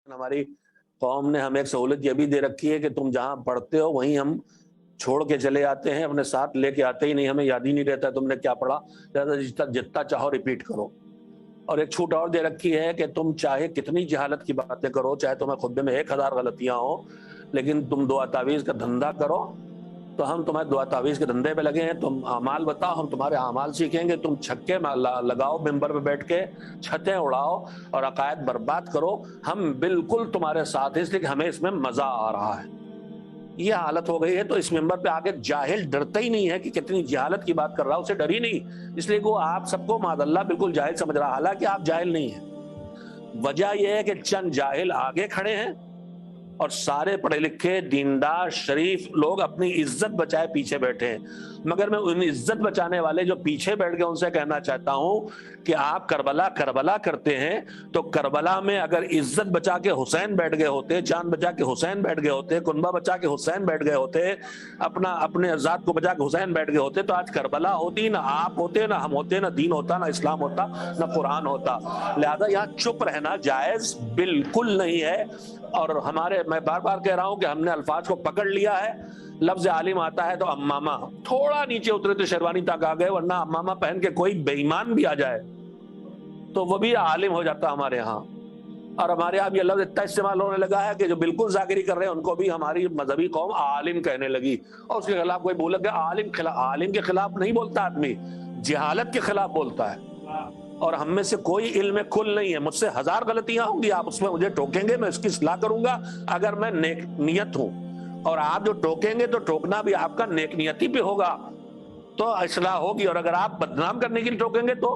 हमारी कौम ने हमें एक सहूलत ये भी दे रखी है कि तुम जहां पढ़ते हो वहीं हम छोड़ के चले आते हैं, अपने साथ लेके आते ही नहीं, हमें याद ही नहीं रहता तुमने क्या पढ़ा। जितना जितना चाहो रिपीट करो। और एक छूट और दे रखी है कि तुम चाहे कितनी जहालत की बातें करो, चाहे तुम्हें खुद में 1000 गलतियां हो, लेकिन तुम दुआ तावीज़ का धंधा करो तो हम तुम्हारे दुआ तावीज़ के धंधे पे लगे हैं। तुम अमाल बताओ, हम तुम्हारे अमाल सीखेंगे। तुम छक्के लगाओ मिंबर पे बैठ के, छतें उड़ाओ और अकायद बर्बाद करो, हम बिल्कुल तुम्हारे साथ हैं, इसलिए कि हमें इसमें मजा आ रहा है। ये हालत हो गई है। तो इस मिंबर पे आके जाहिल डरता ही नहीं है कि कितनी जहालत की बात कर रहा है, उसे डर ही नहीं, इसलिए वो आप सबको मादल्ला बिल्कुल जाहिल समझ रहा है, हालांकि आप जाहिल नहीं है। वजह यह है कि चंद जाहिल आगे खड़े हैं और सारे पढ़े लिखे दीनदार शरीफ लोग अपनी इज्जत बचाए पीछे बैठे हैं। मगर मैं उन इज्जत बचाने वाले जो पीछे बैठ गए उनसे कहना चाहता हूं कि आप करबला करबला करते हैं तो करबला में अगर इज्जत बचा के हुसैन बैठ गए होते, जान बचा के हुसैन बैठ गए होते, कुनबा बचा के हुसैन बैठ गए होते, अपने आजाद को बचा के हुसैन बैठ गए होते, तो आज करबला होती, ना आप होते, ना हम होते, ना दीन होता, ना इस्लाम होता, ना कुरान होता। लिहाजा यहाँ चुप रहना जायज बिल्कुल नहीं है। और मैं बार बार कह रहा हूं कि हमने अल्फाज को पकड़ लिया है। लफ्ज आलिम आता है तो अम्मामा, थोड़ा नीचे उतरे तो शेरवानी तक आ गए, वरना अम्मामा पहन के कोई बेईमान भी आ जाए तो वो भी आलिम हो जाता हमारे यहाँ। और हमारे यहाँ ये लफ्ज इतना इस्तेमाल होने लगा है कि जो बिल्कुल जाकिरी कर रहे हैं उनको भी हमारी मजहबी कौम आलिम कहने लगी, और उसके खिलाफ कोई बोला कि आलिम के खिलाफ नहीं बोलता आदमी, जहालत के खिलाफ बोलता है। और हम में से कोई इल्म कुल नहीं है, मुझसे 1000 गलतियां होंगी, आप उसमें मुझे टोकेंगे, मैं इसकी इस्लाह करूंगा अगर मैं नेक नियत हूं, और आप जो टोकेंगे तो टोकना भी आपका नेक नियति पे होगा तो इस्लाह होगी, और अगर आप बदनाम करने के लिए टोकेंगे तो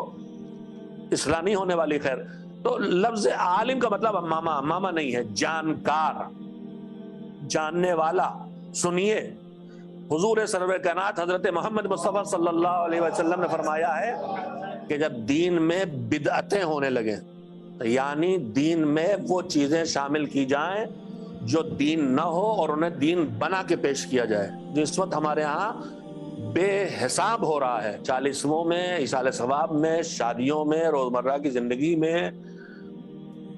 इस्लाह नहीं होने वाली। खैर, तो लफ्ज आलिम का मतलब अम्मामा नहीं है, जानकार, जानने वाला। सुनिए, हुजूर सरवर कायनात हजरत मोहम्मद मुस्तफा सल्लल्लाहु अलैहि वसल्लम ने फरमाया है कि जब दीन में बिदअतें होने लगे, यानी दीन में वो चीजें शामिल की जाएं जो दीन न हो और उन्हें दीन बना के पेश किया जाए, जिस वक्त हमारे यहाँ बेहिसाब हो रहा है, चालीसवों में, इसाले सवाब में, शादियों में, रोजमर्रा की जिंदगी में,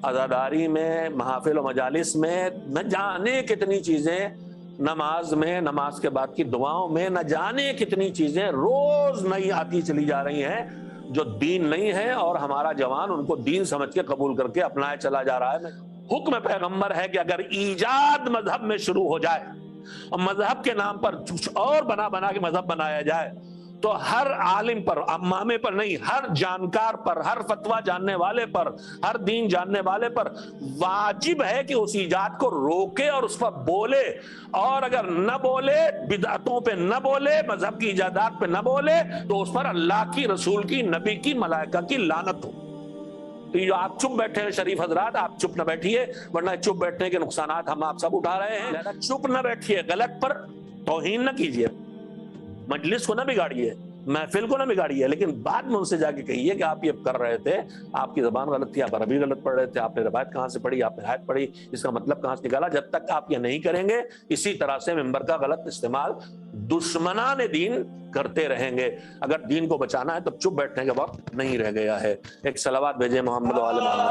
अज़ादारी में, महफिल और मजालिस में, न जाने कितनी चीजें, नमाज में, नमाज के बाद की दुआओं में, न जाने कितनी चीजें रोज नई आती चली जा रही हैं जो दीन नहीं है, और हमारा जवान उनको दीन समझ के कबूल करके अपनाए चला जा रहा है। हुक्म पैगंबर है कि अगर ईजाद मजहब में शुरू हो जाए और मजहब के नाम पर कुछ और बना बना के मजहब बनाया जाए तो हर आलिम पर, अम्मामे पर नहीं, हर जानकार पर, हर फतवा जानने वाले पर, हर दीन जानने वाले पर वाजिब है कि उस ईजाद को रोके और उस पर बोले, और अगर न बोले, बिदअतों पे न बोले, मजहब की इजादात पे न बोले, तो उस पर अल्लाह की, रसूल की, नबी की, मलाइका की लानत हो। तो ये जो आप चुप बैठे हैं शरीफ हजरात, आप चुप न बैठिए, वरना चुप बैठने के नुकसानात हम आप सब उठा रहे हैं। चुप न बैठिए, गलत पर तौहीन न कीजिए, मजलिस को न बिगाड़िए, महफिल को न बिगाड़िए, लेकिन बाद में उनसे जाके कहिए कि आप ये कर रहे थे, आपकी जबान गलत थी, आप अरबी गलत पढ़ रहे थे, आपने रवायत कहाँ से पढ़ी, आपने आयत पढ़ी, इसका मतलब कहाँ से निकाला। जब तक आप ये नहीं करेंगे, इसी तरह से मिंबर का गलत इस्तेमाल दुश्मनाने दीन करते रहेंगे। अगर दीन को बचाना है तो चुप बैठने का वक्त नहीं रह गया है। एक सलावत भेजे मोहम्मद वाले मोहम्मद।